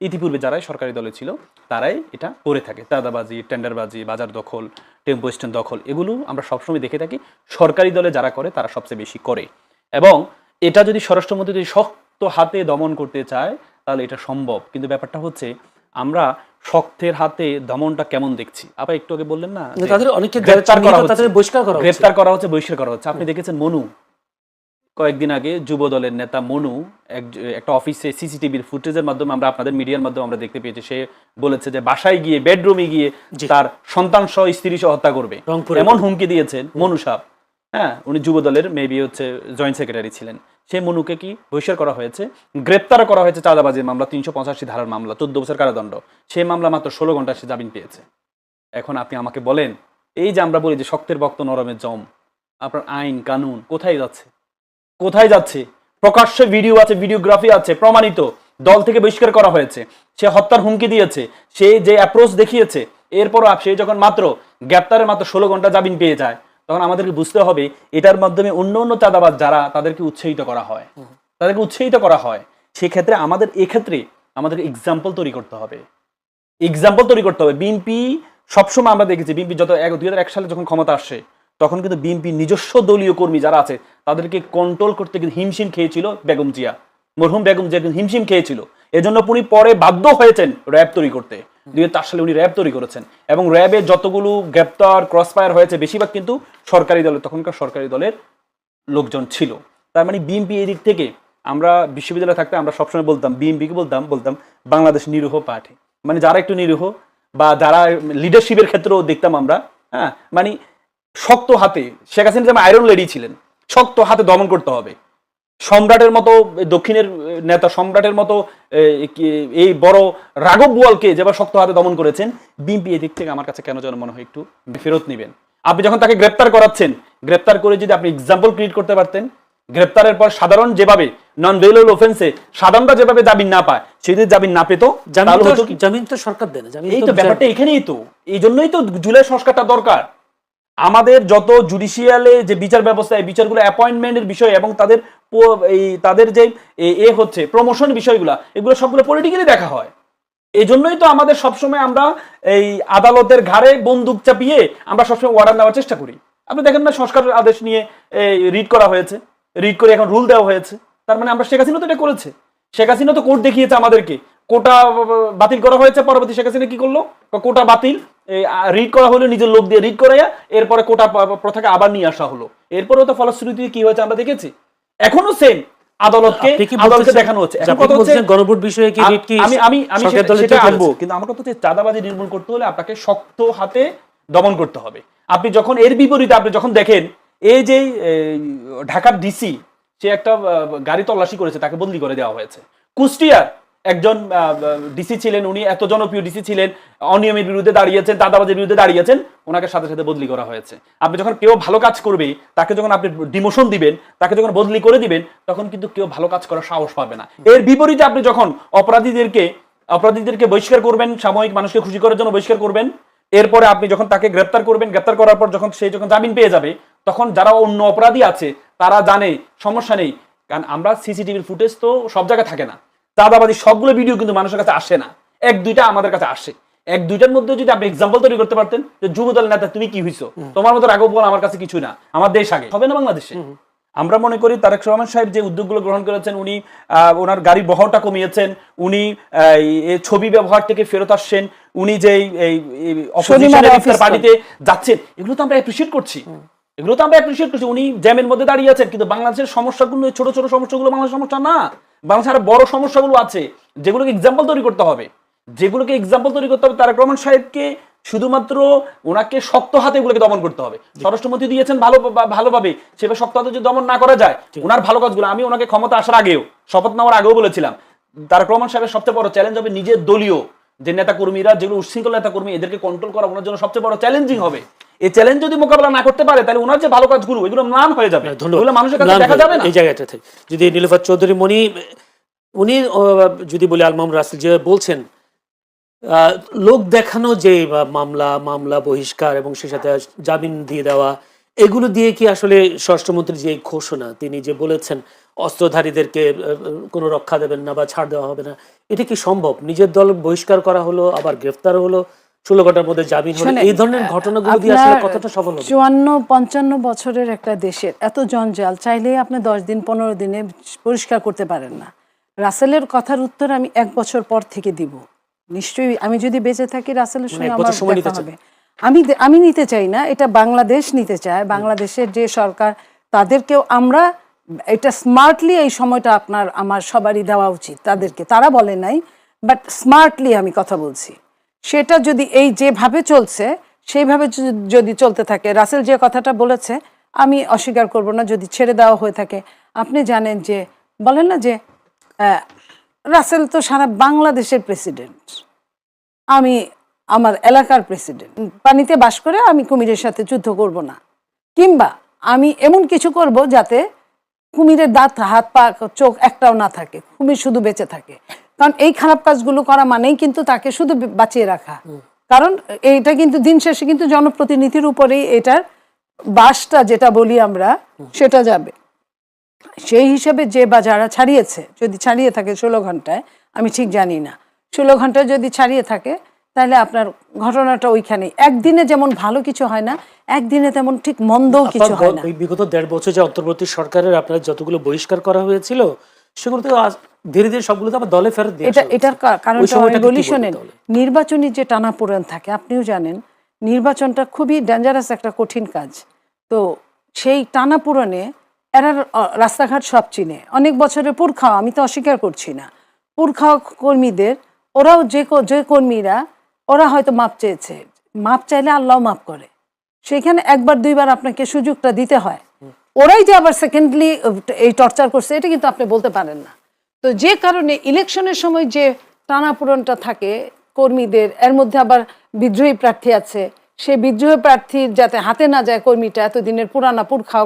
ইতিপূর্বে যারাই সরকারি দলে ছিল তারাই এটা করে থাকে। চাঁদাবাজি, টেন্ডারবাজি, বাজার দখল, টেম্পো স্ট্যান্ড দখল, এগুলো আমরা সবসময় দেখে থাকি সরকারি দলে যারা করে তারা সবচেয়ে বেশি করে। এবং এটা যদি স্বরাষ্ট্রমন্ত্রী যদি শক্ত হাতে দমন করতে চায় তাহলে এটা সম্ভব। কিন্তু ব্যাপারটা হচ্ছে আমরা শক্তের হাতে দমনটা কেমন দেখছি। আপনি একটু আগে বললেন না তাদের অনেকে গ্রেফতার করা হচ্ছে, বহিষ্কার করা হচ্ছে, বহিষ্কার করা হচ্ছে। আপনি দেখেছেন মনু, কয়েকদিন আগে যুব দলের নেতা মনু একটা অফিসে সিসিটিভির ফুটেজের মাধ্যমে আমরা আপনাদের মিডিয়ার মাধ্যমে আমরা দেখতে পেয়েছি, সে বলেছে যে বাসায় গিয়ে বেডরুমে গিয়ে তার সন্তান সহ স্ত্রী সহ হত্যা করবে, এমন হুমকি দিয়েছেন মনু সাহেব। হ্যাঁ, উনি যুব দলের মেবি হচ্ছে জয়েন্ট সেক্রেটারি ছিলেন। সেই মনুকে কি বহিষ্কার করা হয়েছে, গ্রেপ্তার করা হয়েছে চাঁদাবাজির মামলা, 385 ধারার মামলা, 14 বছর কারাদণ্ড। সেই মামলা মাত্র 16 ঘন্টা সে জামিন পেয়েছে। এখন আপনি আমাকে বলেন, এই যে আমরা বলি যে শক্তের ভক্ত নরমের জম, আপনার আইন কানুন কোথায় যাচ্ছে? কোথায় যাচ্ছে? প্রকাশ্যে ভিডিও আছে, ভিডিওগ্রাফি আছে, প্রমাণিত। দল থেকে বহিষ্কার করা হয়েছে, সে হত্যার হুমকি দিয়েছে, সে যে অ্যাপ্রোচ দেখিয়েছে, এরপরও সে যখন মাত্র গ্রেপ্তারের মাত্র 16 ঘন্টা জামিন পেয়ে যায়, তখন আমাদেরকে বুঝতে হবে এটার মাধ্যমে অন্য অন্য চাঁদাবাজ যারা তাদেরকে উৎসাহিত করা হয়, তাদেরকে উৎসাহিত করা হয়। সেক্ষেত্রে আমাদের এক্ষেত্রে আমাদেরকে এক্সাম্পল তৈরি করতে হবে, এক্সাম্পল তৈরি করতে হবে। বিএনপি সবসময় আমরা দেখেছি, বিএনপি যত 2001 সালে যখন ক্ষমতা আসে তখন কিন্তু বিএনপি নিজস্ব দলীয় কর্মী যারা আছে তাদেরকে কন্ট্রোল করতে কিন্তু হিমশিম খেয়েছিল বেগম জিয়া, মরহুম বেগম জিয়া কিন্তু হিমশিম খেয়েছিল। এজন্য উনি পরে বাধ্য হয়েছেন র্যাব তৈরি করতে। 2004 সালে উনি র্যাব তৈরি করেছেন এবং র্যাবে যতগুলো গ্রেপ্তার ক্রসফায়ার হয়েছে বেশিরভাগ কিন্তু সরকারি দলের, তখনকার সরকারি দলের লোকজন ছিল। তার মানে বিএনপি এই দিক থেকে, আমরা বিশ্ববিদ্যালয়ে থাকতে আমরা সবসময় বলতাম বিএনপিকে বলতাম বাংলাদেশ নিরীহ পার্টি, মানে যারা একটু নিরীহ বা যারা লিডারশিপের ক্ষেত্রেও দেখতাম আমরা, হ্যাঁ, মানে শক্ত হাতে, শেখ হাসিনা যেমন আয়রন লেডি ছিলেন, শক্ত হাতে দমন করতে হবে। সম্রাটের মতো দক্ষিণের নেতা, সম্রাটের মতো এই বড় রাঘব বোয়ালকে যেভাবে শক্ত হাতে দমন করেছেন, বিএনপি এদিক থেকে আমার কাছে কেন যেন মনে হয় একটু ফেরত নেবেন। আপনি যখন তাকে গ্রেপ্তার করাচ্ছেন, গ্রেপ্তার করে যদি আপনি এক্সাম্পল ক্রিয়েট করতে পারতেন, গ্রেপ্তারের পর সাধারণ যেভাবে নন ভেইলেবল অফেন্সে সাধারণরা যেভাবে জামিন না পায়, সেই যদি জামিন না পেত, জামিন তো সরকার দেয় না। এই তো ব্যাপারটা এখানেই তো, এই জন্যই তো জুলাই সংস্কারটা দরকার। আমাদের যত জুডিশিয়ালে যে বিচার ব্যবস্থা, এই বিচারগুলো অ্যাপয়েন্টমেন্টের বিষয় এবং তাদের যে হচ্ছে প্রমোশন বিষয়গুলো, এগুলো সবগুলো পলিটিক্যালি দেখা হয়। এই জন্যই তো আমাদের সবসময় আমরা এই আদালতের ঘাড়ে বন্দুক চাপিয়ে আমরা সবসময় অর্ডার নেওয়ার চেষ্টা করি। আপনি দেখেন না, সংস্কার আদেশ নিয়ে রিড করা হয়েছে, রিড করে এখন রুল দেওয়া হয়েছে। তার মানে আমরা শেখ হাসিনা তো এটা করেছে, শেখ হাসিনা তো কোর্ট দেখিয়েছে আমাদেরকে, কোটা বাতিল করা হয়েছে। পরবর্তী শেখ হাসিনা কি করলো? কোটা বাতিল, রিড করা হলো, নিজের লোক দিয়ে রিড করাইয়া এরপরে কোটা প্রথাকে আবার নিয়ে আসা হলো। এরপরেও তো ফলশ্রুতি কি হয়েছে আমরা দেখেছি। এখনো সেম আদালতকে দেখানো হচ্ছে। গণভোট বিষয়ে কি আমি সেটা আনবো, কিন্তু আমার কথা হচ্ছে চাঁদাবাজি নির্মূল করতে হলে আপনাকে শক্ত হাতে দমন করতে হবে। আপনি যখন এর বিপরীতে আপনি যখন দেখেন এই যে ঢাকার ডিসি, সে একটা গাড়ি তল্লাশি করেছে, তাকে বদলি করে দেওয়া হয়েছে। কুষ্টিয়ার একজন ডিসি ছিলেন, উনি এত জনপ্রিয় ডিসি ছিলেন, অনিয়মের বিরুদ্ধে দাঁড়িয়েছেন, দাদাবাজির বিরুদ্ধে দাঁড়িয়েছেন, ওনাকে সাথে সাথে বদলি করা হয়েছে। আপনি যখন কেউ ভালো কাজ করবে, তাকে যখন আপনি ডিমোশন দিবেন, তাকে যখন বদলি করে দিবেন, তখন কিন্তু কেউ ভালো কাজ করার সাহস পাবে না। এর বিপরীতে আপনি যখন অপরাধীদেরকে বহিষ্কার করবেন, সাময়িক মানুষকে খুশি করার জন্য বহিষ্কার করবেন, এরপরে আপনি যখন তাকে গ্রেপ্তার করবেন, গ্রেপ্তার করার পর যখন সে যখন জামিন পেয়ে যাবে, তখন যারা অন্য অপরাধী আছে তারা জানে সমস্যা নেই, কারণ আমরা সিসিটিভির ফুটেজ তো সব জায়গায় থাকে না। চাঁদাবাজি সবগুলো ভিডিও কিন্তু মানুষের কাছে আসে না, এক দুইটা আমাদের কাছে আসে। এক দুইটার মধ্যে যদি আপনি এক্সাম্পল তৈরি করতে পারতেন যে যুবদল নেতা তুমি কি হইছো, তোমার মতো রাঘব বোয়াল আমার কাছে কিছু না, আমার দেশ আগে হবে না বাংলাদেশে। আমরা মনে করি তারেক রহমান সাহেব যে উদ্যোগগুলো গ্রহণ করেছেন, উনি ওনার গাড়ির বহরটা কমিয়েছেন, উনি ছবি ব্যবহার থেকে ফেরত আসছেন, উনি যে পার্টিতে যাচ্ছেন, এগুলো তো আমরা অ্যাপ্রিসিয়েট করছি, এগুলো তো আমরা অ্যাপ্রিসিয়েট করছি। উনি জ্যামের মধ্যে দাঁড়িয়ে আছেন, কিন্তু বাংলাদেশের সমস্যাগুলো, ছোট ছোট সমস্যাগুলো বাংলাদেশের সমস্যা না, বাংলাদেশের আরো বড় সমস্যাগুলো আছে, যেগুলোকে এক্সাম্পল তৈরি করতে হবে, তারেক রহমান সাহেবকে শুধুমাত্র ওনাকে শক্ত হাতে এগুলোকে দমন করতে হবে। স্বরাষ্ট্রমন্ত্রী দিয়েছেন ভালোভাবে, সেভাবে শক্ত হাতে যদি দমন না করা যায়, ওনার ভালো কাজগুলো, আমি ওনাকে ক্ষমতা আসার আগেও, শপথ নেওয়ার আগেও বলেছিলাম, তারেক রহমান সাহেবের সবচেয়ে বড় চ্যালেঞ্জ হবে নিজের দলীয় যে নেতা কর্মীরা, যেগুলো উচ্ছৃঙ্খল নেতা কর্মী, এদেরকে কন্ট্রোল করা ওনার জন্য সবচেয়ে বড় চ্যালেঞ্জিং হবে। এই চ্যালেঞ্জ যদি মোকাবেলা না করতে পারে, তাহলে ওনার যে ভালো কাজগুলো, এগুলো ম্লান হয়ে যাবে, এগুলো মানুষের কাছে দেখা যাবে না। এই জায়গাটাতে যদি নীলুফার চৌধুরী মনি, উনি যদি বলি আল মামুন রাসেল যে বলছেন লোক দেখানো যে মামলা বহিষ্কার এবং সে সাথে জামিন দিয়ে দেওয়া, এগুলো দিয়ে কি আসলে স্বরাষ্ট্রমন্ত্রীর যে ঘোষণা তিনি যে বলেছেন অস্ত্রধারীদেরকে কোনো রক্ষা দেবেন না বা ছাড় দেওয়া হবে না, এটা কি সম্ভব? নিজের দল বহিষ্কার করা হলো, আবার গ্রেফতার হলো, 16 ঘন্টার মধ্যে জামিন হলো, এই ধরনের ঘটনাগুলো দিয়ে আসলে কতটা সফল হবে? 54-55 বছরের একটা দেশের এত জঞ্জাল চাইলেই আপনি 10 দিন 15 দিনে পরিষ্কার করতে পারেন না। রাসেলের কথার উত্তর আমি 1 বছর পর থেকে দিব নিশ্চয়ই। আমি যদি বেঁচে থাকি রাসেলের সঙ্গে আমার দেখা হবে। আমি নিতে চাই না, এটা বাংলাদেশ নিতে চায়। বাংলাদেশের যে সরকার তাদেরকেও আমরা এটা স্মার্টলি এই সময়টা আমার সবারই দেওয়া উচিত তাদেরকে। তারা বলে নাই, বাট স্মার্টলি আমি কথা বলছি। সেটা যদি এই যেভাবে চলছে সেইভাবে যদি চলতে থাকে, রাসেল যে কথাটা বলেছে আমি অস্বীকার করব না, যদি ছেড়ে দেওয়া হয়ে থাকে। আপনি জানেন যে বলেন না যে রাসেল তো সারা বাংলাদেশের প্রেসিডেন্ট, আমি আমার এলাকার প্রেসিডেন্ট। পানিতে বাস করে আমি কুমিরের সাথে যুদ্ধ করব না, কিংবা আমি এমন কিছু করব যাতে কুমিরের দাঁত হাত পা চোখ একটাও না থাকে, কুমির শুধু বেঁচে থাকে। কারণ এই খারাপ কাজগুলো করা মানেই কিন্তু তাকে শুধু বাঁচিয়ে রাখা। কারণ এইটা কিন্তু দিন শেষে কিন্তু জনপ্রতিনিধির উপরেই এটার বাসটা যেটা বলি আমরা সেটা যাবে। সেই হিসেবে যে বা যারা ছাড়িয়েছে, যদি ছাড়িয়ে থাকে 16 ঘন্টায়, আমি ঠিক জানি না, 16 ঘন্টায় যদি ছাড়িয়ে থাকে তাহলে আপনার ঘটনাটা ওইখানে একদিনে যেমন ভালো কিছু হয় না, একদিনে তেমন ঠিক মন্দও কিছু হয় না। বিগত 1.5 বছর যে অন্তর্বর্তী সরকারের আপনার যতগুলো বহিষ্কার করা হয়েছিল সেগুলো তো ধীরে ধীরে সবগুলো তো আবার দলে ফেরত দিয়ে এটার কারণটা আমি বলি, শোনেন, নির্বাচনী যে টানাপোড়েন থাকে আপনিও জানেন, নির্বাচনটা খুবই ডেঞ্জারাস একটা কঠিন কাজ। তো সেই টানাপোড়েনে এরা রাস্তাঘাট সব চিনে, অনেক বছরের পুরখাওয়া, আমি তো অস্বীকার করছি না, পুরখাওয়া কর্মীদের, ওরাও যে কর্মীরা ওরা হয়তো মাপ চেয়েছে, মাপ চাইলে আল্লাহ মাপ করে, সেখানে একবার দুইবার আপনাকে সুযোগটা দিতে হয়। ওরাই যে আবার সেকেন্ডলি এই টর্চার করছে এটা কিন্তু আপনি বলতে পারেন না। তো যে কারণে ইলেকশনের সময় যে টানাপোড়েনটা থাকে কর্মীদের, এর মধ্যে আবার বিদ্রোহী প্রার্থী আছে, সেই বিদ্রোহী প্রার্থীর যাতে হাতে না যায় কর্মীটা, এতদিনের পুরানা পুরখাও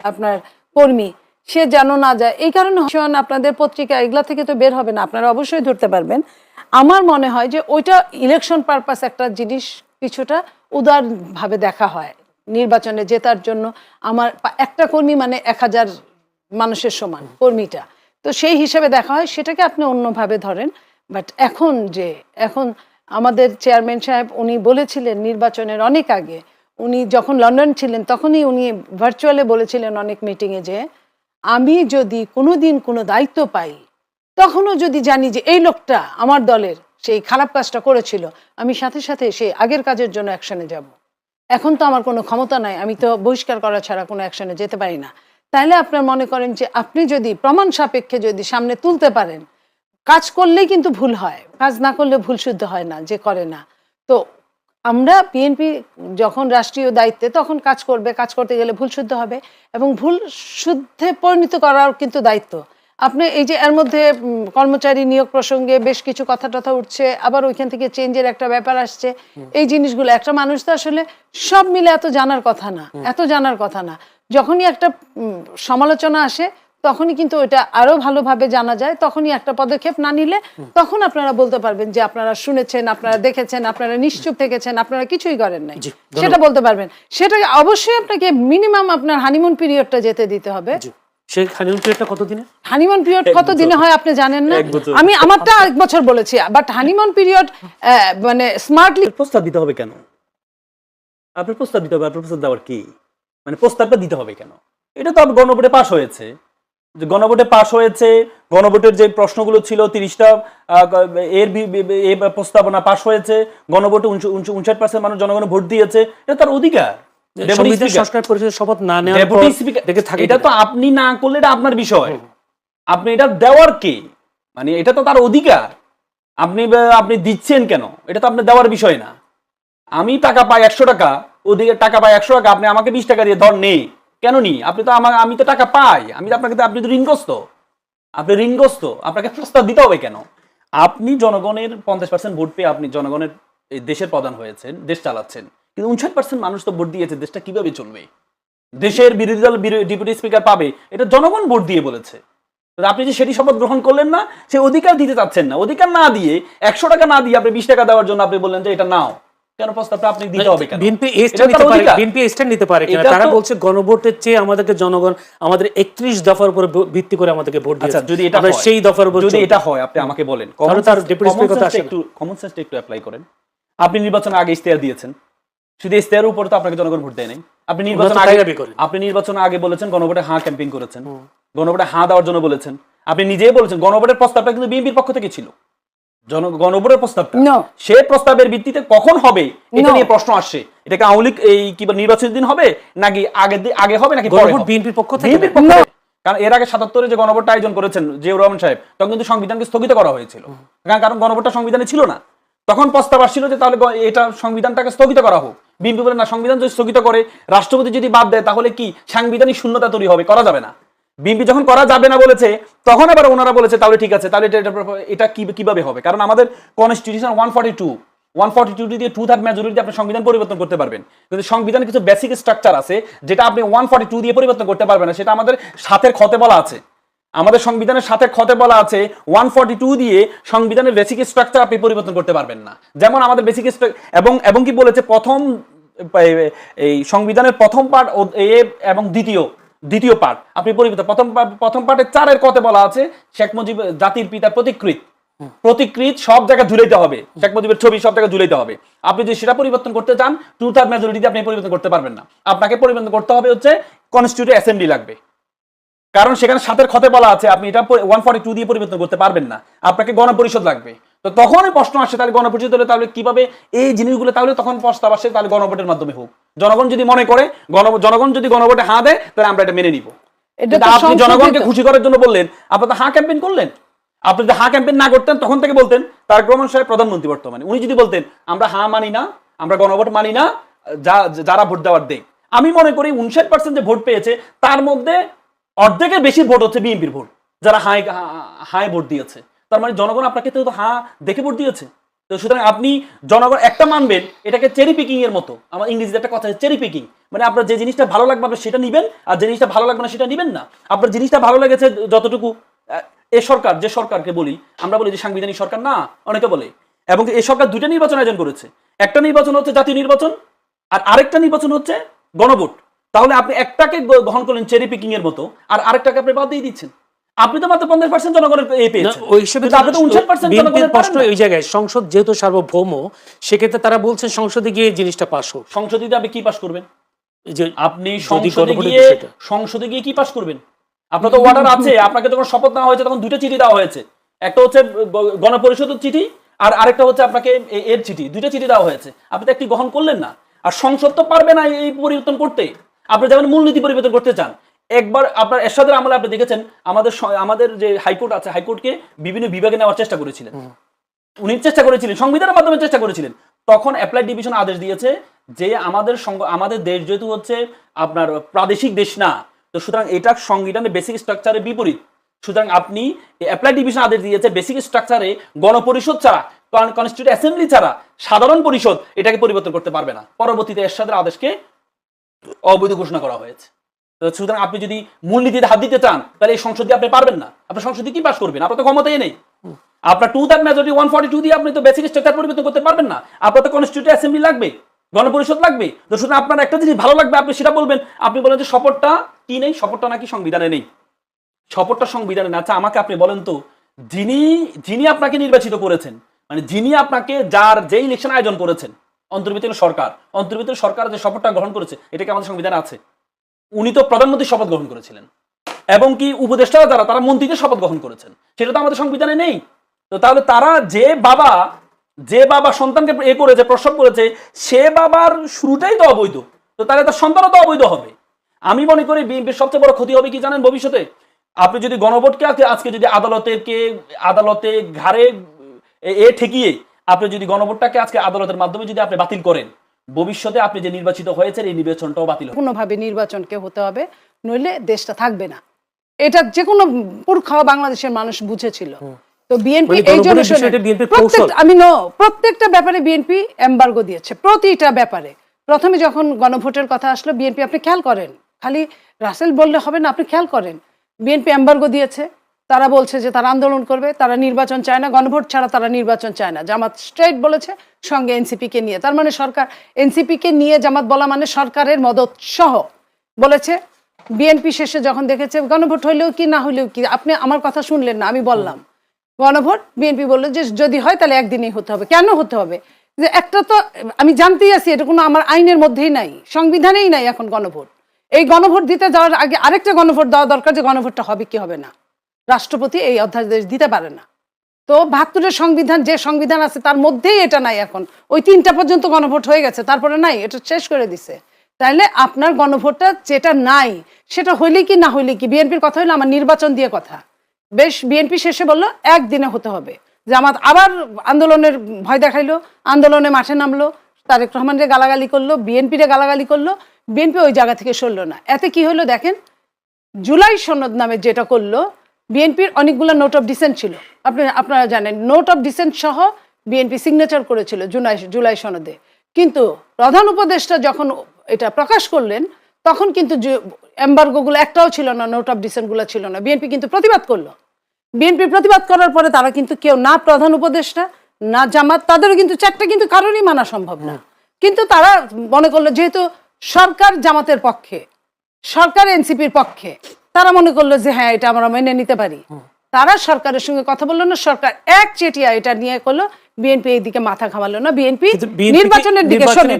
আপনার কর্মী, সে যেন না যায়, এই কারণে আপনাদের পত্রিকা এগুলা থেকে তো বের হবে না, আপনারা অবশ্যই ধরতে পারবেন। আমার মনে হয় যে ওইটা ইলেকশন পারপাস একটা জিনিস কিছুটা উদারভাবে দেখা হয়। নির্বাচনে জেতার জন্য আমার একটা কর্মী মানে 1000 মানুষের সমান কর্মীটা, তো সেই হিসেবে দেখা হয়, সেটাকে আপনি অন্যভাবে ধরেন। বাট এখন আমাদের চেয়ারম্যান সাহেব উনি বলেছিলেন নির্বাচনের অনেক আগে, উনি যখন লন্ডন ছিলেন তখনই উনি ভার্চুয়ালে বলেছিলেন অনেক মিটিংয়ে যে আমি যদি কোনোদিন কোনো দায়িত্ব পাই, তখনও যদি জানি যে এই লোকটা আমার দলের সেই খারাপ কাজটা করেছিল, আমি সাথে সাথে সেই আগের কাজের জন্য অ্যাকশনে যাব। এখন তো আমার কোনো ক্ষমতা নাই, আমি তো বহিষ্কার করা ছাড়া কোনো অ্যাকশনে যেতে পারি না। তাহলে আপনার মনে করেন যে আপনি যদি প্রমাণ সাপেক্ষে যদি সামনে তুলতে পারেন, কাজ করলেই কিন্তু ভুল হয়, কাজ না করলে ভুল শুদ্ধ হয় না, যে করে না। তো আমরা বিএনপি যখন রাষ্ট্রীয় দায়িত্বে তখন কাজ করবে, কাজ করতে গেলে ভুল শুদ্ধ হবে, এবং ভুল শুদ্ধে পরিণত করার কিন্তু দায়িত্ব। আপনি এই যে এর মধ্যে কর্মচারী নিয়োগ প্রসঙ্গে বেশ কিছু কথা টথা উঠছে, আবার ওইখান থেকে চেঞ্জের একটা ব্যাপার আসছে, এই জিনিসগুলো একটা মানুষ তো আসলে সব মিলে এত জানার কথা না। যখনই একটা সমালোচনা আসে তখনই কিন্তু ওটা আরো ভালোভাবে জানা যায়, তখনই একটা পদক্ষেপ না নিলে তখন আপনারা বলতে পারবেন যে আপনারা শুনেছেন, আপনারা দেখেছেন, আপনারা নিশ্চুপ থেকেছেন, আপনারা কিছুই করেন নাই, সেটা বলতে পারবেন। সেটাকে অবশ্যই আপনাকে মিনিমাম আপনার হানিমুন পিরিয়ডটা যেতে দিতে হবে। সেই হানিমুন পিরিয়ডটা কতদিনে? হানিমুন পিরিয়ড কত দিনে হয় আপনি জানেন না? আমি আমারটা 1 বছর বলেছি, বাট হানিমুন পিরিয়ড মানে স্মার্টলি প্রস্তাব দিতে হবে কেন? আপনার প্রস্তাব দিতে হবে, আপনার প্রস্তাব দেওয়ার কি মানে প্রস্তাবটা দিতে হবে কেন? এটা তো গণভোটে পাস হয়েছে, যে গণভোটে পাস হয়েছে, গণভোটের যে প্রশ্নগুলো ছিল 30টা এর প্রস্তাবনা পাস হয়েছে, গণভোটে 59% মানুষ জনগণ ভোট দিয়েছে, এটা তার অধিকার। সংস্কার পরিষদের শপথ না নেওয়ার এটা তো আপনি না করলে এটা আপনার বিষয়, আপনি এটা দেওয়ার কে মানে এটা তো তার অধিকার। আপনি দিচ্ছেন কেন? এটা তো আপনার দেওয়ার বিষয় না। আমি টাকা পাই 100 টাকা, ওদিকে টাকা পাই 100 টাকা, আপনি আমাকে 20 টাকা দিয়ে ধর নেই কেন নি? আপনি তো আমি তো টাকা পাই, আপনি তো ঋণগ্রস্ত, আপনাকে প্রস্তাব দিতে হবে কেন? আপনি জনগণের 50% ভোট পেয়ে আপনি জনগণের দেশের প্রধান হয়েছেন, দেশ চালাচ্ছেন, কিন্তু 59% মানুষ তো ভোট দিয়েছে, দেশটা কিভাবে চলবে? দেশের বিরোধী দল ডেপুটি স্পিকার পাবে, এটা জনগণ ভোট দিয়ে বলেছে। আপনি যে সেটি শপথ গ্রহণ করলেন না, সে অধিকার দিতে চাচ্ছেন না, অধিকার না দিয়ে 100 টাকা না দিয়ে আপনি 20 টাকা দেওয়ার জন্য আপনি বললেন যে এটা নাও, কেন প্রস্তাবটা আপনি দিতে হবে কেন? বিএনপি এটা তার অধিকার। বিএনপি স্ট্যান্ড নিতে পারে কিনা? এটা তারা তো- বলছে গণভোটের চেয়ে আমাদেরকে জনগণ আমাদের 31 দফার উপর ভিত্তি করে আমাদেরকে ভোট আচ্ছা, দিয়েছে, যদি এটা আমরা হয়, সেই দফার উপর যদি চলবো। এটা হয় আপনি আমাকে বলেন, তাহলে তার deputy speaker কথা আসে না। কমন সেন্সটা একটু অ্যাপ্লাই করেন। আপনি নির্বাচনের আগে ইশতেহার দিয়েছেন, শুধু ইশতেহারের উপর তো আপনাকে জনগণ ভোট দেয় নাই। আপনি নির্বাচন তাই আগে দাবি করেন। আপনি নির্বাচন আগে বলেছেন গণভোটে হ্যাঁ ক্যাম্পেইন করেছেন, গণভোটে হ্যাঁ দেওয়ার জন্য বলেছেন। আপনি নিজেই বলেছেন গণভোটের প্রস্তাবটা কিন্তু বিএনপির পক্ষ থেকে ছিল। গণভোটের প্রস্তাবটা No. সে প্রস্তাবের ভিত্তিতে কখন হবে এটা No. নিয়ে প্রশ্ন আসছে। এটাকে আওয়ামী লীগ এই কি বলে নির্বাচনের দিন হবে নাকি আগে হবে নাকি পরে গণভোট হবে? বিএনপির পক্ষ থেকে বিএনপির পক্ষ থেকে। কারণ এর আগে ৭৭-এ যে গণভোটটা আয়োজন করেছেন জিয়াউর রহমান সাহেব, তখন কিন্তু সংবিধানকে স্থগিত করা হয়েছিল। কারণ গণভোটটা সংবিধানে ছিল না। তখন প্রস্তাব আসছিল যে তাহলে এটা সংবিধানটাকে স্থগিত করা হোক। বিএনপি বলে না, সংবিধান যদি স্থগিত করে, রাষ্ট্রপতি যদি বাদ দেয় তাহলে কি সাংবিধানিক শূন্যতা তৈরি হবে, করা যাবে না। বিএনপি যখন করা যাবে না বলেছে, তখন আবার ওনারা বলেছে তাহলে ঠিক আছে, তাহলে এটা কিভাবে হবে? কারণ আমাদের কনস্টিটিউশন 142 দিয়ে 2/3 মেজরিটি আপনি সংবিধান পরিবর্তন করতে পারবেন, কিন্তু সংবিধানের কিছু বেসিক স্ট্রাকচার আছে যেটা আপনি 142 দিয়ে পরিবর্তন করতে পারবেন না। সেটা আমাদের সাথের খতে বলা আছে, আমাদের সংবিধানের সাথে খতে বলা আছে 142 দিয়ে সংবিধানের বেসিক স্ট্রাকচার আপনি পরিবর্তন করতে পারবেন না। যেমন আমাদের বেসিক এবং কি বলেছে, প্রথম এই সংবিধানের প্রথম পার্ট এবং দ্বিতীয় পার্ট আপনি পরিবর্তন, প্রথম পার্টের 4-এর কতে বলা আছে শেখ মুজিব জাতির পিতা প্রতিকৃত সব জায়গায় ঝুলাইতে হবে, শেখ মুজিবের ছবি সব জায়গায় ঝুলাইতে হবে। আপনি যদি সেটা পরিবর্তন করতে চান 2/3 মেজরিটি আপনি পরিবর্তন করতে পারবেন না। আপনাকে পরিবর্তন করতে হবে হচ্ছে কনস্টিটিউটিভ অ্যাসেম্বলি লাগবে, কারণ সেখানে সাতের খতে বলা আছে আপনি এটা 142 দিয়ে পরিবর্তন করতে পারবেন না, আপনাকে গণপরিষদ লাগবে। তো তখনই প্রশ্ন আসে তাহলে গণপরিষদ হলে তাহলে কিভাবে এই জিনিসগুলো, তাহলে তখন প্রস্তাব আসে তাহলে গণভোটের মাধ্যমে হোক। জনগণ যদি মনে করে জনগণ যদি গণভোটে হ্যাঁ দেয় তাহলে আমরা এটা মেনে নিব। এটা কিন্তু তো আপনি জনগণকে সংশোধিত। খুশি করার জন্য বললেন, আপনি তো হ্যাঁ ক্যাম্পেইন করলেন। আপনি যদি হ্যাঁ ক্যাম্পেইন না করতেন তখন থেকে বলতেন তারেক রহমান সাহেব প্রধানমন্ত্রী বর্তমানে, উনি যদি বলতেন আমরা হ্যাঁ মানি না, আমরা গণভোট মানি না, যারা ভোট দেওয়ার দেখ। আমি মনে করি 59% যে ভোট পেয়েছে তার মধ্যে অর্ধেকের বেশি ভোট হচ্ছে বিএনপির ভোট, যারা হাই ভোট দিয়েছে। তার মানে জনগণ আপনাকে তো হ্যাঁ দেখে ভোট দিয়েছে। তো সুতরাং আপনি জনগণ একটা মানবেন, এটাকে চেরি পিকিং এর মতো। আমার ইংরেজিতে একটা কথা আছে চেরি পিকিং, মানে আপনার যে জিনিসটা ভালো লাগবে আপনি সেটা নিবেন, আর যে জিনিসটা ভালো লাগবে না সেটা নিবেন না। আপনার জিনিসটা ভালো লেগেছে যতটুকু, এ সরকার যে সরকারকে বলি আমরা বলি যে সাংবিধানিক সরকার না, অনেকে বলে, এবং এই সরকার দুইটা নির্বাচন আয়োজন করেছে। একটা নির্বাচন হচ্ছে জাতীয় নির্বাচন আর আরেকটা নির্বাচন হচ্ছে গণভোট। তাহলে আপনি একটাকে গ্রহণ করলেন চেরি পিকিং এর মতো, আর আরেকটাকে আপনি বাদ দিয়ে দিচ্ছেন। আপনি তো মাত্র 50% জনগণের পেয়েছেন, ওই হিসেবে আপনি তো 59% জনগণের প্রশ্ন পারেন না। এই জায়গায় সংসদ যেহেতু সার্বভৌম, সেক্ষেত্রে তারা বলছেন সংসদে গিয়ে এই জিনিসটা পাস হোক। সংসদে আপনি কি পাস করবেন? এই যে আপনি যদি সংসদে গণভোটের গিয়ে বিষয়টা। কি পাস করবেন? আপনার তো অর্ডার আছে, আপনাকে যখন শপথ নেওয়া হয়েছে তখন দুটো চিঠি দেওয়া হয়েছে, একটা হচ্ছে গণপরিষদের চিঠি আর আরেকটা হচ্ছে আপনাকে এর চিঠি, দুইটা চিঠি দেওয়া হয়েছে। আপনি তো একটি গ্রহণ করলেন না। আর সংসদ তো পারবে না এই পরিবর্তন করতে। আপনি যেমন মূলনীতি পরিবর্তন করতে চান, একবার আপনার এরশাদের আমলে আপনি দেখেছেন আমাদের যে হাইকোর্ট আছে, হাইকোর্টকে বিভিন্ন বিভাগে নেওয়ার চেষ্টা করেছিলেন, উনি চেষ্টা করেছিলেন, সংবিধানের মাধ্যমে চেষ্টা করেছিলেন। তখন অ্যাপ্লাইড ডিভিশন আদেশ দিয়েছে যে আমাদের দেশ যেহেতু হচ্ছে আপনার প্রাদেশিক দেশ না, তো সুতরাং এটা সংবিধানের বেসিক স্ট্রাকচারের বিপরীত। সুতরাং আপনি অ্যাপ্লাইড ডিভিশন আদেশ দিয়েছে বেসিক স্ট্রাকচারে গণপরিষদ ছাড়া, কনস্টিটিউয়েন্ট অ্যাসেম্বলি ছাড়া সাধারণ পরিষদ এটাকে পরিবর্তন করতে পারবে না। পরবর্তীতে এরশাদের আদেশকে অবৈধ ঘোষণা করা হয়েছে। তো সুতরাং আপনি যদি মূলনীতিতে হাত দিতে চান তাহলে এই সংসদে আপনি পারবেন না। আপনার সংসদে কি পাস করবেন? আপনার তো ক্ষমতাই নেই। আপনার 2/3 মেজরিটি 142 দিয়ে আপনি তো বেসিক স্ট্রাকচার পরিবর্তন করতে পারবেন না। আপনার তো কনস্টিটিউয়েন্ট অ্যাসেম্বলি লাগবে, গণপরিষদ লাগবে। তো সুতরাং আপনার একটা জিনিস ভালো লাগবে, আপনি সেটা বলবেন। আপনি বলেন যে শপথটা কি নেই, শপথটা নাকি সংবিধানে নেই, শপথটা সংবিধানে না। আচ্ছা আমাকে আপনি বলেন তো, যিনি আপনাকে নির্বাচিত করেছেন, মানে যিনি আপনাকে যে ইলেকশন আয়োজন করেছেন, অন্তর্বর্তীকালীন সরকার যে শপথটা গ্রহণ করেছে, এটা কি আমাদের সংবিধানে আছে? উনি তো প্রধানমন্ত্রীর শপথ গ্রহণ করেছিলেন, এবং কি উপদেষ্টারা যারা তারা মন্ত্রীদের শপথ গ্রহণ করেছেন, সেটা তো আমাদের সংবিধানে নেই। তো তাহলে তারা যে বাবা সন্তানকে করেছে, প্রসব করেছে, সে বাবার শুরুটাই তো অবৈধ, তো তাহলে তার সন্তানও তো অবৈধ হবে। আমি মনে করি বিএনপির সবচেয়ে বড় ক্ষতি হবে কি জানেন ভবিষ্যতে? আপনি যদি গণভোটকে আজকে যদি আদালতে ঘাড়ে ঠেকিয়ে আপনি যদি গণভোটটাকে আজকে আদালতের মাধ্যমে যদি আপনি বাতিল করেন, ভবিষ্যতে আপনি যে নির্বাচিত হয়েছেন এই নির্বাচনটাও বাতিল হবে। কোনোভাবে নির্বাচনকে হতে হবে, নইলে দেশটা থাকবে না। এটা যে কোনো পুরখা বাংলাদেশের মানুষ বুঝেছিল। তো বিএনপি এই জন্য প্রত্যেকটা ব্যাপারে বিএনপি এমবার্গো দিয়েছে, প্রতিটা ব্যাপারে। প্রথমে যখন গণভোটের কথা আসলো বিএনপি, আপনি খেয়াল করেন, খালি রাসেল বললে হবে না, আপনি খেয়াল করেন বিএনপি এমবার্গো দিয়েছে, তারা বলছে যে তারা আন্দোলন করবে, তারা নির্বাচন চায় না, গণভোট ছাড়া তারা নির্বাচন চায় না। জামাত স্ট্রেট বলেছে, সঙ্গে এনসিপিকে নিয়ে। তার মানে সরকার এনসিপিকে নিয়ে জামাত বলা মানে সরকারের মদত সহ বলেছে। বিএনপি শেষে যখন দেখেছে গণভোট হইলেও কি না হইলেও কি, আপনি আমার কথা শুনলেন না, আমি বললাম গণভোট, বিএনপি বললো যে যদি হয় তাহলে একদিনই হতে হবে। কেন হতে হবে? যে একটা তো আমি জানতেই আছি এটা কোনো আমার আইনের মধ্যেই নাই, সংবিধানেই নাই এখন গণভোট। এই গণভোট দিতে যাওয়ার আগে আরেকটা গণভোট দেওয়া দরকার, যে গণভোটটা হবে কি হবে না। রাষ্ট্রপতি এই অধ্যাদেশ দিতে পারে না। তো ৭২-এর সংবিধান, যে সংবিধান আছে তার মধ্যেই এটা নাই। এখন ওই ৩টা পর্যন্ত গণভোট হয়ে গেছে, তারপরে নাই, এটা শেষ করে দিছে। তাইলে আপনার গণভোটটা যেটা নাই সেটা হইলে কি না হইলে কি, বিএনপির কথা হইলো আমার নির্বাচন দিয়ে কথা। বেশ, বিএনপি শেষে বললো একদিনে হতে হবে। জামাত আবার আন্দোলনের ভয় দেখাইলো, আন্দোলনে মাঠে নামলো, তারেক রহমানরে গালাগালি করলো, বিএনপিরে গালাগালি করলো, বিএনপি ওই জায়গা থেকে সরলো না। এতে কি হলো দেখেন, জুলাই সনদ নামে যেটা করলো, বিএনপির অনেকগুলো নোট অফ ডিসেন্ট ছিল, আপনারা জানেন, নোট অফ ডিসেন্ট সহ বিএনপি সিগনেচার করেছিল জুলাই সনদে। কিন্তু প্রধান উপদেষ্টা যখন এটা প্রকাশ করলেন তখন কিন্তু এমবার্গোগুলো একটাও ছিল না, নোট অফ ডিসেন্টগুলো ছিল না। বিএনপি কিন্তু প্রতিবাদ করলো। বিএনপি প্রতিবাদ করার পরে তারা কিন্তু কেউ, না প্রধান উপদেষ্টা না জামাত, তাদেরও কিন্তু চারটা কিন্তু কারণই মানা সম্ভব না। কিন্তু তারা মনে করলো যেহেতু সরকার জামাতের পক্ষে, সরকার এনসিপির পক্ষে, তারা মনে করলো যে হ্যাঁ এটা আমরা মেনে নিতে পারি। তারা সরকারের সঙ্গে কথা বললো না, সরকার এক চেটিয়া এটা নিয়ে করলো। বিএনপি এই দিকে মাথা ঘামালো না, বিএনপি নির্বাচনের দিকে শোনেন।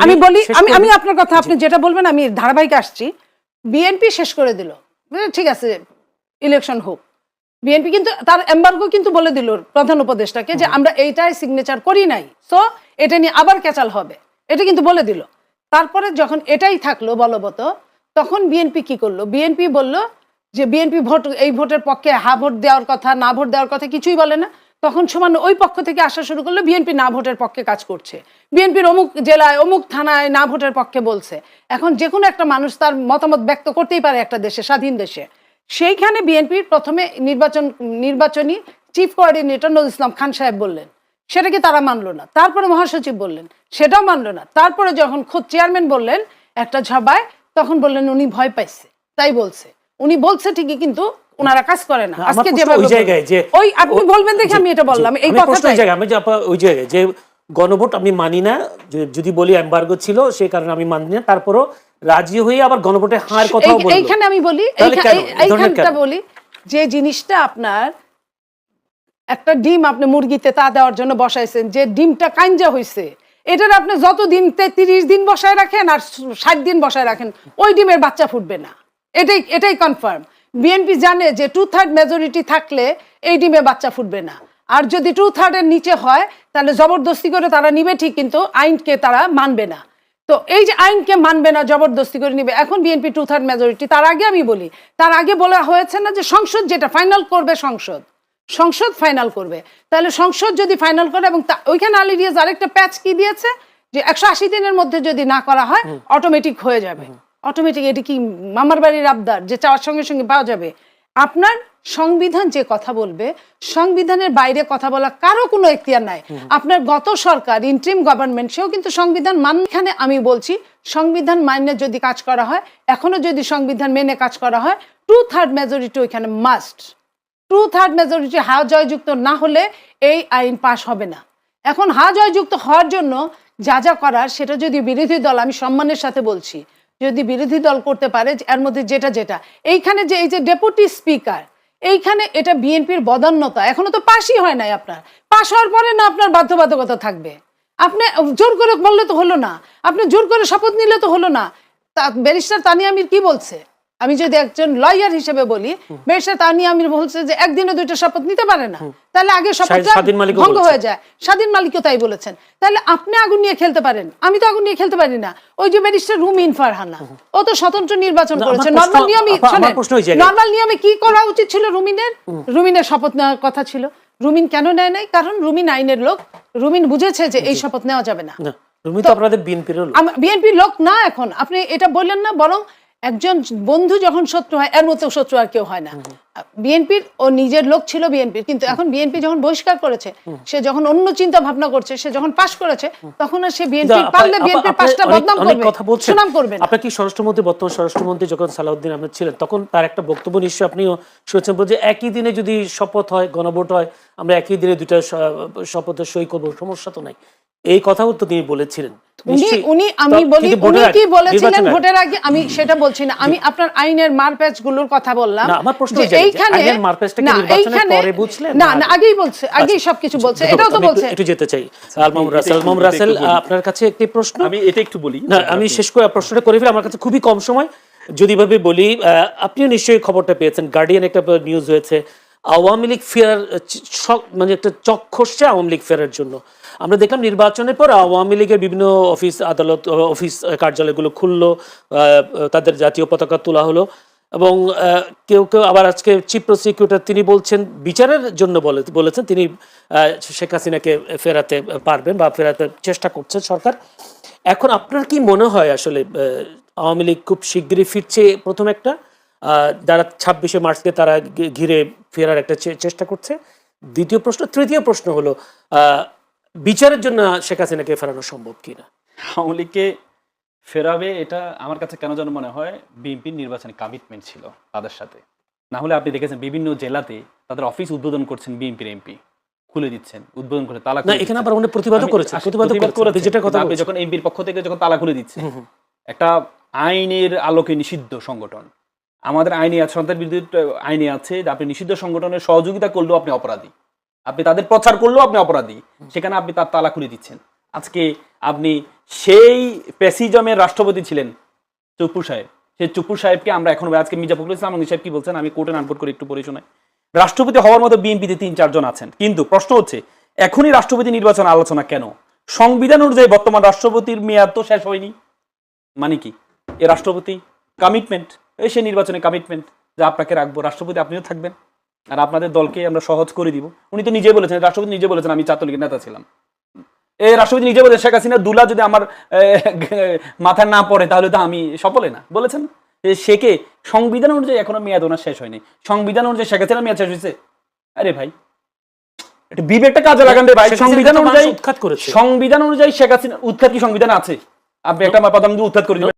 আমি বলি, আমি আপনার কথা, আপনি যেটা বলবেন আমি ধারাবাহিক আসছি। বিএনপি শেষ করে দিল, ঠিক আছে ইলেকশন হোক। বিএনপি কিন্তু তার এমবার্গো কিন্তু বলে দিল প্রধান উপদেষ্টাকে যে আমরা এইটাই সিগনেচার করি নাই, সো এটা নিয়ে আবার ক্যাচাল হবে, এটা কিন্তু বলে দিল। তারপরে যখন এটাই থাকলো বলবৎ, তখন বিএনপি কি করলো? বিএনপি বলল যে বিএনপি ভোট, এই ভোটের পক্ষে হা ভোট দেওয়ার কথা, না ভোট দেওয়ার কথা কিছুই বলে না। তখন সমান ওই পক্ষ থেকে আসা শুরু করলো বিএনপি না ভোটের পক্ষে কাজ করছে, বিএনপির অমুক জেলায় অমুক থানায় না ভোটের পক্ষে বলছে। এখন যে কোনো একটা মানুষ তার মতামত ব্যক্ত করতেই পারে একটা দেশে, স্বাধীন দেশে। সেইখানে বিএনপির প্রথমে নির্বাচনী চিফ কোঅর্ডিনেটর নজরুল ইসলাম খান সাহেব বললেন, সেটাকে তারা মানলো না। তারপরে মহাসচিব বললেন, সেটাও মানলো না। তারপরে যখন খোদ চেয়ারম্যান বললেন একটা সভায়, তখন বললেন উনি ভয় পাইছে, তাই বলছে। উনি বলছে ঠিকই, কিন্তু ওনারা কাজ করে না। আজকে যেভাবে ওই আপনি বলবেন দেখে আমি এটা বললাম, এই কথাটাই আমি ওই জায়গায় যে গণভোট আমি মানি না, যদি বলি এমবার্গো ছিল সেই কারণে আমি মানি না, তারপরও রাজি হয়ে আবার গণভোটে হার কথাও বলল। এইখানে আমি বলি, এইখানটা বলি যে জিনিসটা আপনার একটা ডিম আপনি মুরগিতে তা দেওয়ার জন্য বসাইছেন, যে ডিমটা কাঞ্জা হয়েছে, এটার আপনি যত দিন 30 দিন বসায় রাখেন আর 60 দিন বসায় রাখেন, ওই ডিমের বাচ্চা ফুটবে না। এটাই কনফার্ম। বিএনপি জানে যে 2/3 মেজরিটি থাকলে এই ডিমে বাচ্চা ফুটবে না। আর যদি 2/3 নিচে হয় তাহলে জবরদস্তি করে তারা নিবে ঠিক, কিন্তু আইনকে তারা মানবে না। তো এই যে আইনকে মানবে না, জবরদস্তি করে নিবে। এখন বিএনপি 2/3 মেজরিটি, তার আগে আমি বলি, তার আগে বলা হয়েছে না যে সংসদ যেটা ফাইনাল করবে, সংসদ ফাইনাল করবে। তাহলে সংসদ যদি ফাইনাল করে, এবং ওইখানে আলী রিয়াজ আরেকটা প্যাচ কি দিয়েছে যে 180 দিনের মধ্যে যদি না করা হয় অটোমেটিক হয়ে যাবে। অটোমেটিক, এটি কি মামার বাড়ির আবদার যে চাওয়ার সঙ্গে সঙ্গে পাওয়া যাবে? আপনার সংবিধান যে কথা বলবে, সংবিধানের বাইরে কথা বলা কারো কোনো এখতিয়ার নাই। আপনার গত সরকার ইন্টারিম গভর্নমেন্ট, সেও কিন্তু সংবিধান এখানে আমি বলছি সংবিধান মাইনে যদি কাজ করা হয়, এখনো যদি সংবিধান মেনে কাজ করা হয়, 2/3 মেজরিটি ওইখানে মাস্ট। 2/3 মেজরিটি হা জয়যুক্ত না হলে এই আইন পাশ হবে না। এখন হা জয়যুক্ত হওয়ার জন্য যা যা করার, সেটা যদি বিরোধী দল, আমি সম্মানের সাথে বলছি, যদি বিরোধী দল করতে পারে, এর মধ্যে যেটা এইখানে যে এই যে ডেপুটি স্পিকার, এইখানে এটা বিএনপির বদান্যতা। এখনো তো পাশই হয় নাই। আপনার পাশ হওয়ার পরে না আপনার বাধ্যবাধকতা থাকবে, আপনি জোর করে বললে তো হলো না, আপনি জোর করে শপথ নিলে তো হলো না। ব্যারিস্টার তানিয়া আমির কি বলছে, আমি যদি একজন লয়ার হিসেবে বলি, ব্যারিস্টার তানিয়া আমির বলছে যে একদিনে 2টা শপথ নিতে পারে না, তাহলে আগে শপথটা ভঙ্গ হয়ে যায়। স্বাধীন মালিকও তাই বলেছেন। তাহলে আপনি আগুন নিয়ে খেলতে পারেন, আমি তো আগুন নিয়ে খেলতে পারি না। ওই যে ব্যারিস্টার রুমিন ফারহানা, ও তো স্বতন্ত্র নির্বাচন করেছে। নর্মাল নিয়মে কি করা উচিত ছিল? রুমিনের শপথ নেওয়ার কথা ছিল। রুমিন কেন নেয় নাই? কারণ রুমিন আইনের লোক, রুমিন বুঝেছে যে এই শপথ নেওয়া যাবে না। রুমিন তো আপনাদের বিএনপির লোক। বিএনপির লোক না। এখন আপনি এটা বললেন না, বরং একজন বন্ধু যখন শত্রু হয় এর মতো শত্রু আর কেউ হয় না। বিএনপির ও নিজের লোক ছিল বিএনপির, কিন্তু এখন বিএনপি যখন বহিষ্কার করেছে, সে যখন অন্য চিন্তা ভাবনা করছে, সে যখন পাশ করেছে, তখন আর সে বিএনপি পারলে বিএনপির পাশটা বদনাম করবে, কথা বলছেন, সুনাম করবে না। আপনার কি স্বরাষ্ট্রমন্ত্রী, বর্তমান স্বরাষ্ট্রমন্ত্রী যখন সালাউদ্দিন আহমেদ ছিলেন, তখন তার একটা বক্তব্য নিশ্চয়ই আপনিও শুনেছেন, যে একই দিনে যদি শপথ হয়, গণভোট হয়, আমরা একই দিনে দুইটা শপথে সই করবো, সমস্যা তো নাই, এই কথাও তো তিনি বলেছিলেন। উনি আমি বলি উনি কি বলেছিলেন ভোটের আগে, আমি সেটা বলছি না, আমি আপনার আইনের মারপ্যাচ গুলোর কথা বললাম। আমার প্রশ্ন যে এইখানে আইনের মারপ্যাচটা কি নির্বাচনের পরে বুঝলেন? না না, আগেই বলছে, আগেই সবকিছু বলছে, এটাও তো বলছে। একটু যেতে চাই আলমাম রাসেল, আপনার কাছে একটি প্রশ্ন, আমি এটা একটু বলি, না আমি শেষ করে প্রশ্নটা করে ফেলি, আমার কাছে খুবই কম সময়, যদি ভাবে বলি, আপনিও নিশ্চয়ই খবরটা পেয়েছেন, গার্ডিয়ান একটা নিউজ হয়েছে, আওয়ামী লীগ ফেরার মানে একটা চক্ষুষে আওয়ামী লীগ ফেরার জন্য। আমরা দেখলাম নির্বাচনের পর আওয়ামী লীগের বিভিন্ন অফিস আদালত, অফিস কার্যালয়গুলো খুললো, তাদের জাতীয় পতাকা তোলা হলো, এবং কেউ কেউ আবার আজকে চিফ প্রসিকিউটর তিনি বলছেন বিচারের জন্য বলেছেন তিনি শেখ হাসিনাকে ফেরাতে পারবেন বা ফেরাতে চেষ্টা করছেন সরকার। এখন আপনার কি মনে হয় আসলে আওয়ামী লীগ খুব শিগগিরই ফিরছে? প্রথম একটা, যারা 26শে মার্চকে তারা ঘিরে ফেরার একটা চেষ্টা করছে। দ্বিতীয় প্রশ্ন, তৃতীয় প্রশ্ন হলো বিচারের জন্য শেখ হাসিনাকে ফেরানো সম্ভব কিনা? আওয়ামী লীগকে ফেরাবে এটা আমার কাছে কেন যেন মনে হয় বিএনপির নির্বাচনী কমিটমেন্ট ছিল তাদের সাথে। না হলে আপনি দেখেছেন বিভিন্ন জেলাতে তাদের অফিস উদ্বোধন করছেন বিএনপির এমপি, খুলে দিচ্ছেন, উদ্বোধন করে তালা খুলে। এখানে আবার অনেক প্রতিবাদও করেছে, যেটা কথা আপনি যখন এমপির পক্ষ থেকে যখন তালা খুলে দিচ্ছে, একটা আইনের আলোকে নিষিদ্ধ সংগঠন, আমাদের আইনে আছে, সন্ত্রাস বিরোধী আইনে আছে যে আপনি নিষিদ্ধ সংগঠনের সহযোগিতা করলেও আপনি অপরাধী, আপনি তাদের প্রচার করলেও আপনি অপরাধী, সেখানে আপনি তার তালা খুলে দিচ্ছেন। আজকে আপনি সেই প্যাসিজমের রাষ্ট্রপতি ছিলেন চুপ্পু সাহেব, সেই চুপ্পু সাহেবকে আমরা এখন, আজকে মির্জা ফখরুল ইসলাম আলমগীর সাহেব কি বলছেন আমি কোর্টে আনকোট করে একটু পড়ে শোনাই। রাষ্ট্রপতি হওয়ার মতো বিএনপিতে 3-4 জন আছেন, কিন্তু প্রশ্ন হচ্ছে এখনই রাষ্ট্রপতি নির্বাচন আলোচনা কেন? সংবিধান অনুযায়ী বর্তমান রাষ্ট্রপতির মেয়াদ তো শেষ হয়নি, মানে কি এ রাষ্ট্রপতি কমিটমেন্ট, এই সে নির্বাচনে কমিটমেন্ট যে আপনাকে রাখবো, রাষ্ট্রপতি আপনিও থাকবেন, আর আপনাদের দলকে আমরা সহজ করে দিব। উনি তো নিজে বলেছেন, রাষ্ট্রপতি নিজে বলেছেন আমি ছাত্রলীগের নেতা ছিলাম, এই রাষ্ট্রপতি নিজে বলেছেন শেখ হাসিনা দুলা যদি আমার মাথায় না পড়ে তাহলে তো আমি সফলে না, বলেছেন। শেখে সংবিধান অনুযায়ী এখনো মেয়াদ ওনার শেষ হয়নি, সংবিধান অনুযায়ী শেখ হাসিনার মেয়াদ শেষ হয়েছে। আরে ভাই এটা বিবেকটা কাজে লাগান রে ভাই। সংবিধান অনুযায়ী শেখ হাসিনা উৎখাত কি সংবিধান আছে? আপনি একটা প্রধানমন্ত্রী উৎখাত করে দিবেন?